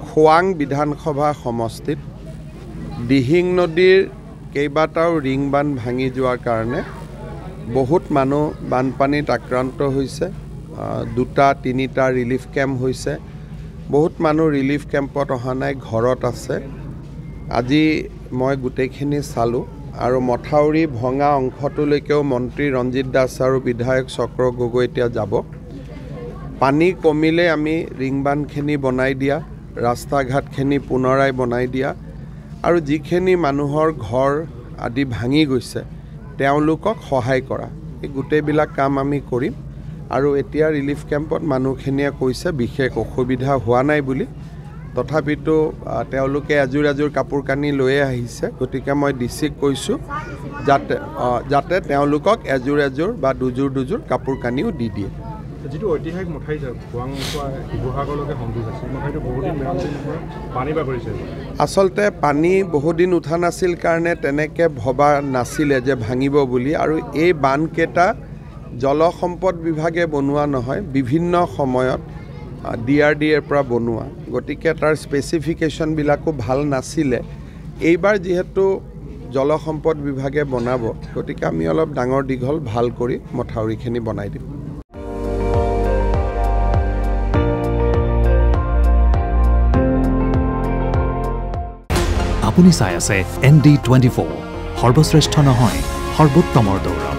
খোৱাং বিধানসভা সমষ্টিত দিহিং নদীৰ কেইবাটাও ৰিং বান্ধ ভাঙি যোৱাৰ কাৰণে বহুত মানুহ বানপানীত আক্ৰান্ত হৈছে। 2-3টা ৰিলিফ কেম্প হৈছে। বহুত মানুহ ৰিলিফ কেম্পত অহা নাই, ঘৰত আছে। আজি মই গোটেইখিনি চালোঁ আৰু মথাউৰি ভঙা অংশটোলৈকেও মন্ত্ৰী ৰঞ্জিত দাস আৰু বিধায়ক চক্ৰ গগৈ এতিয়া যাব। পানী কমিলে আমি ৰিং বান্ধখিনি বনাই দিয়া, ৰাস্তা ঘাটখিনি পুনৰাই বনাই দিয়া আৰু যিখিনি মানুহৰ ঘৰ আদি ভাঙি গৈছে তেওঁলোকক সহায় কৰা, এই গোটেইবিলাক কাম আমি কৰিম। আৰু এতিয়া ৰিলিফ কেম্পত মানুহখিনিয়ে কৈছে বিশেষ অসুবিধা হোৱা নাই বুলি। তথাপিতো তেওঁলোকে এযোৰ কাপোৰ কানি লৈ আহিছে। গতিকে মই ডিচিক কৈছোঁ যাতে তেওঁলোকক এযোৰ বা দুযোৰ কাপোৰ কানিও দি দিয়ে। যিটো ঐতিহাসিক মথাউৰি খোৱাং শিৱসাগৰলৈকে সংযোগ আছে, মথাউৰিটো বহুদিন পানী বাগৰিছে। আচলতে পানী বহুদিন উঠা নাছিল কাৰণে তেনেকৈ ভবা নাছিলে যে ভাঙিব বুলি। আৰু এই বান্ধকেইটা জলসম্পদ বিভাগে বনোৱা নহয়, বিভিন্ন সময়ত DRDAৰ পৰা বনোৱা। গতিকে তাৰ স্পেচিফিকেশ্যনবিলাকো ভাল নাছিলে। এইবাৰ যিহেতু জলসম্পদ বিভাগে বনাব, গতিকে আমি অলপ ডাঙৰ দীঘল ভাল কৰি মথাউৰিখিনি বনাই দিম। আপুনি চাই আছে ND24, সৰ্বশ্ৰেষ্ঠ নহয় সৰ্বোত্তমৰ দৌৰ।